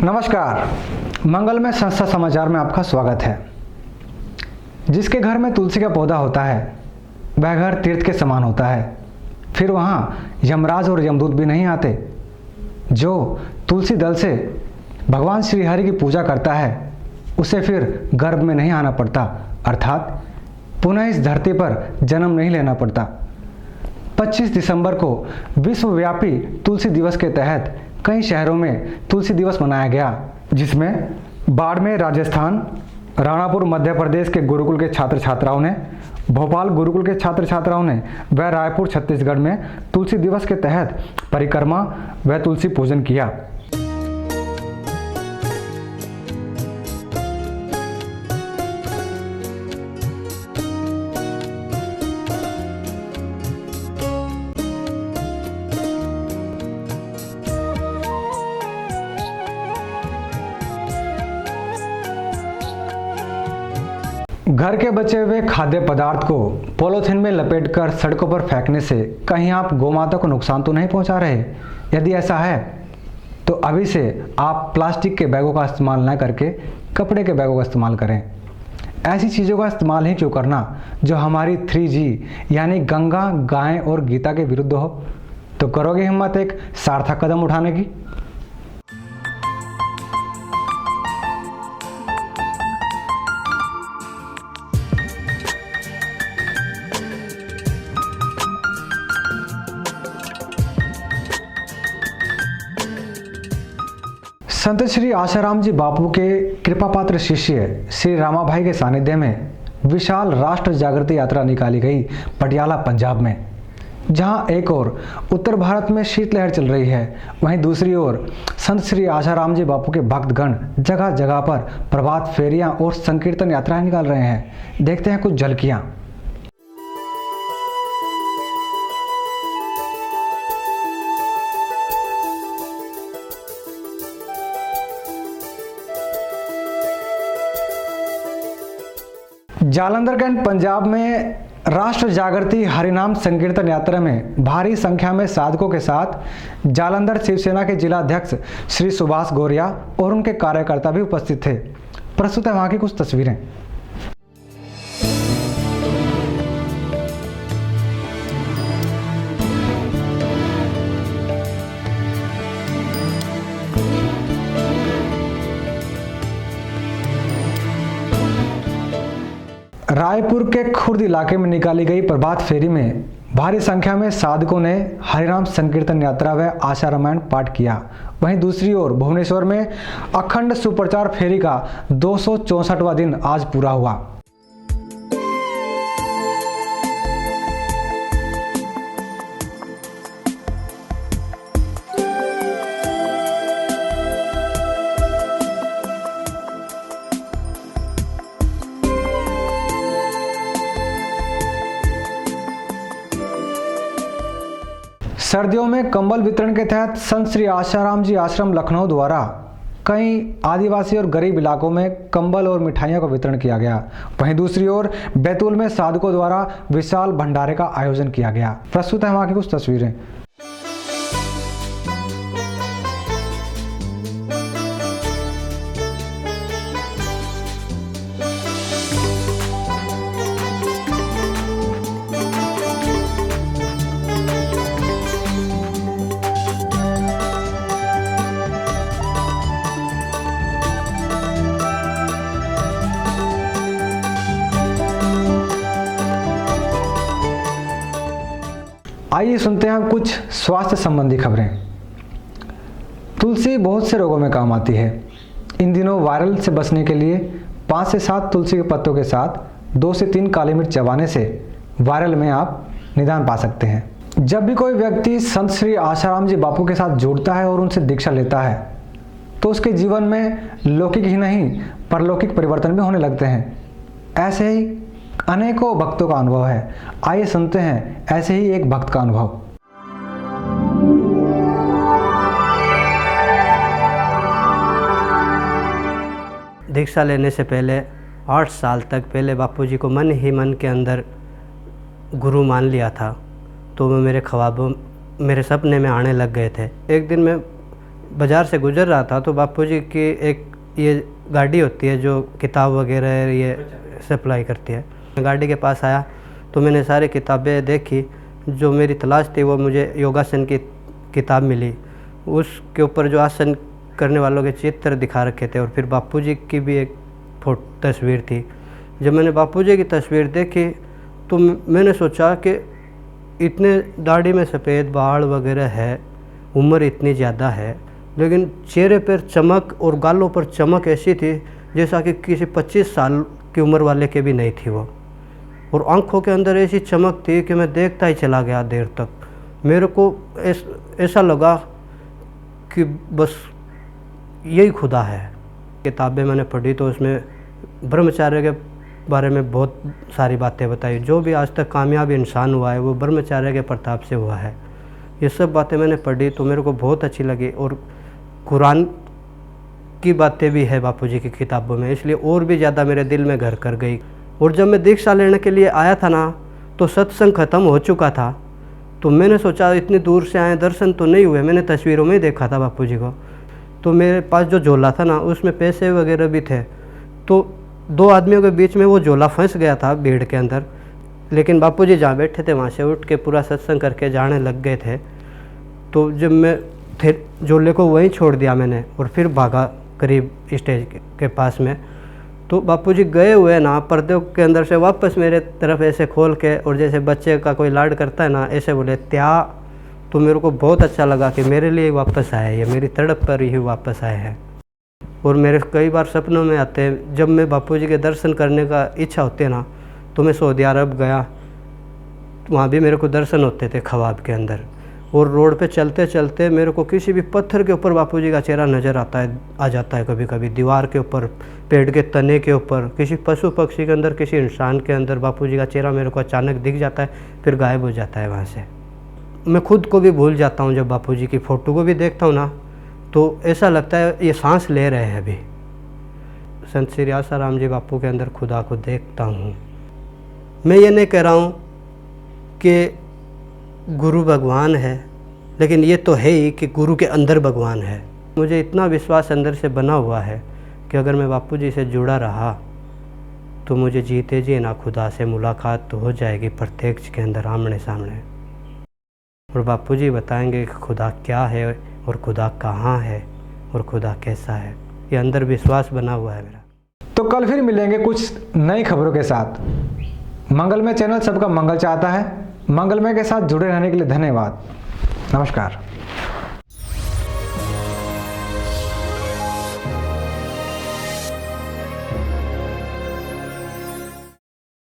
नमस्कार, मंगलमय संस्था समाचार में आपका स्वागत है। जिसके घर में तुलसी का पौधा होता है वह घर तीर्थ के समान होता है। फिर वहाँ यमराज और यमदूत भी नहीं आते। जो तुलसी दल से भगवान श्री हरि की पूजा करता है उसे फिर गर्भ में नहीं आना पड़ता, अर्थात पुनः इस धरती पर जन्म नहीं लेना पड़ता। 25 दिसंबर को विश्वव्यापी तुलसी दिवस के तहत कई शहरों में तुलसी दिवस मनाया गया, जिसमें बाड़मेर राजस्थान, राणापुर मध्य प्रदेश के गुरुकुल के छात्र छात्राओं ने, भोपाल गुरुकुल के छात्र छात्राओं ने व रायपुर छत्तीसगढ़ में तुलसी दिवस के तहत परिक्रमा व तुलसी पूजन किया। घर के बचे हुए खाद्य पदार्थ को पॉलीथीन में लपेटकर सड़कों पर फेंकने से कहीं आप गौमाता को नुकसान तो नहीं पहुंचा रहे? यदि ऐसा है तो अभी से आप प्लास्टिक के बैगों का इस्तेमाल न करके कपड़े के बैगों का इस्तेमाल करें। ऐसी चीज़ों का इस्तेमाल ही क्यों करना जो हमारी 3G यानी गंगा, गाय और गीता के विरुद्ध हो। तो करोगे हिम्मत एक सार्थक कदम उठाने की? संत श्री आशाराम जी बापू के कृपा पात्र शिष्य श्री रामाभाई के सानिध्य में विशाल राष्ट्र जागृति यात्रा निकाली गई पटियाला, पंजाब में। जहां एक ओर उत्तर भारत में शीतलहर चल रही है, वहीं दूसरी ओर संत श्री आशाराम जी बापू के भक्तगण जगह जगह पर प्रभात फेरियां और संकीर्तन यात्राएं निकाल रहे हैं। देखते हैं कुछ झलकियां। जालंधर कैंट, पंजाब में राष्ट्र जागृति हरिनाम संकीर्तन यात्रा में भारी संख्या में साधकों के साथ जालंधर शिवसेना के जिला अध्यक्ष श्री सुभाष गौरिया और उनके कार्यकर्ता भी उपस्थित थे। प्रस्तुत है वहां की कुछ तस्वीरें। रायपुर के खुर्द इलाके में निकाली गई प्रभात फेरी में भारी संख्या में साधकों ने हरिनाम संकीर्तन यात्रा व आशा रामायण पाठ किया। वहीं दूसरी ओर भुवनेश्वर में अखंड सुप्रचार फेरी का 264वां दिन आज पूरा हुआ। सर्दियों में कंबल वितरण के तहत संत श्री आशाराम जी आश्रम लखनऊ द्वारा कई आदिवासी और गरीब इलाकों में कंबल और मिठाइयों का वितरण किया गया। वहीं दूसरी ओर बैतूल में साधकों द्वारा विशाल भंडारे का आयोजन किया गया। प्रस्तुत है वहां की कुछ तस्वीरें। आइए सुनते हैं कुछ स्वास्थ्य संबंधी खबरें। तुलसी बहुत से रोगों में काम आती है। इन दिनों वायरल से बचने के लिए 5 से 7 तुलसी के पत्तों के साथ 2 से 3 काली मिर्च चबाने से वायरल में आप निदान पा सकते हैं। जब भी कोई व्यक्ति संत श्री आशाराम जी बापू के साथ जुड़ता है और उनसे दीक्षा लेता है तो उसके जीवन में लौकिक ही नहीं परलौकिक परिवर्तन भी होने लगते हैं। ऐसे ही अनेकों भक्तों का अनुभव है। आइए सुनते हैं ऐसे ही एक भक्त का अनुभव। दीक्षा लेने से पहले 8 साल तक पहले बापूजी को मन ही मन के अंदर गुरु मान लिया था। तो वो मेरे ख्वाबों, मेरे सपने में आने लग गए थे। एक दिन मैं बाज़ार से गुजर रहा था तो बापूजी की एक ये गाड़ी होती है जो किताब वगैरह ये सप्लाई करती है। गाड़ी के पास आया तो मैंने सारी किताबें देखी, जो मेरी तलाश थी वो मुझे योगासन की किताब मिली। उसके ऊपर जो आसन करने वालों के चित्र दिखा रखे थे और फिर बापूजी की भी एक तस्वीर थी। जब मैंने बापूजी की तस्वीर देखी तो मैंने सोचा कि इतने दाढ़ी में सफ़ेद बाल वगैरह है, उम्र इतनी ज़्यादा है, लेकिन चेहरे पर चमक और गालों पर चमक ऐसी थी जैसा कि किसी 25 साल की उम्र वाले के भी नहीं थी वो। और आंखों के अंदर ऐसी चमक थी कि मैं देखता ही चला गया देर तक। मेरे को ऐसा लगा कि बस यही खुदा है। किताबें मैंने पढ़ी तो उसमें ब्रह्मचर्य के बारे में बहुत सारी बातें बताई। जो भी आज तक कामयाब इंसान हुआ है वो ब्रह्मचर्य के प्रताप से हुआ है। ये सब बातें मैंने पढ़ी तो मेरे को बहुत अच्छी लगी। और कुरान की बातें भी है बापूजी की किताबों में, इसलिए और भी ज़्यादा मेरे दिल में घर कर गई। और जब मैं दीक्षा लेने के लिए आया था ना तो सत्संग ख़त्म हो चुका था। तो मैंने सोचा इतनी दूर से आए, दर्शन तो नहीं हुए, मैंने तस्वीरों में ही देखा था बापूजी को। तो मेरे पास जो झोला था ना उसमें पैसे वगैरह भी थे। तो 2 आदमियों के बीच में वो झोला फंस गया था भीड़ के अंदर। लेकिन बापूजी जहाँ बैठे थे वहाँ से उठ के पूरा सत्संग करके जाने लग गए थे। तो जब मैं झोले को वहीं छोड़ दिया मैंने और फिर भागा करीब स्टेज के पास में, तो बापूजी गए हुए ना पर्दे के अंदर से वापस मेरे तरफ ऐसे खोल के, और जैसे बच्चे का कोई लाड करता है ना ऐसे बोले त्या। तो मेरे को बहुत अच्छा लगा कि मेरे लिए वापस आए, ये मेरी तड़प पर ही वापस आए हैं। और मेरे कई बार सपनों में आते हैं, जब मैं बापूजी के दर्शन करने का इच्छा होती है ना तो मैं सऊदी अरब गया, वहाँ भी मेरे को दर्शन होते थे ख्वाब के अंदर। और रोड पे चलते चलते मेरे को किसी भी पत्थर के ऊपर बापूजी का चेहरा नज़र आ जाता है। कभी कभी दीवार के ऊपर, पेड़ के तने के ऊपर, किसी पशु पक्षी के अंदर, किसी इंसान के अंदर बापूजी का चेहरा मेरे को अचानक दिख जाता है, फिर गायब हो जाता है वहाँ से। मैं खुद को भी भूल जाता हूँ। जब बापूजी की फ़ोटो को भी देखता हूँ ना तो ऐसा लगता है ये सांस ले रहे हैं अभी। संत श्री आसाराम जी बापू के अंदर खुदा को देखता हूँ। मैं ये नहीं कह रहा हूँ कि गुरु भगवान है, लेकिन ये तो है ही कि गुरु के अंदर भगवान है। मुझे इतना विश्वास अंदर से बना हुआ है कि अगर मैं बापूजी से जुड़ा रहा तो मुझे जीते जी ना खुदा से मुलाकात तो हो जाएगी प्रत्यक्ष के अंदर, आमने सामने। और बापूजी बताएंगे कि खुदा क्या है और खुदा कहाँ है और खुदा कैसा है। ये अंदर विश्वास बना हुआ है मेरा। तो कल फिर मिलेंगे कुछ नई खबरों के साथ। मंगलमय चैनल सबका मंगल चाहता है। मंगलमय के साथ जुड़े रहने के लिए धन्यवाद। नमस्कार।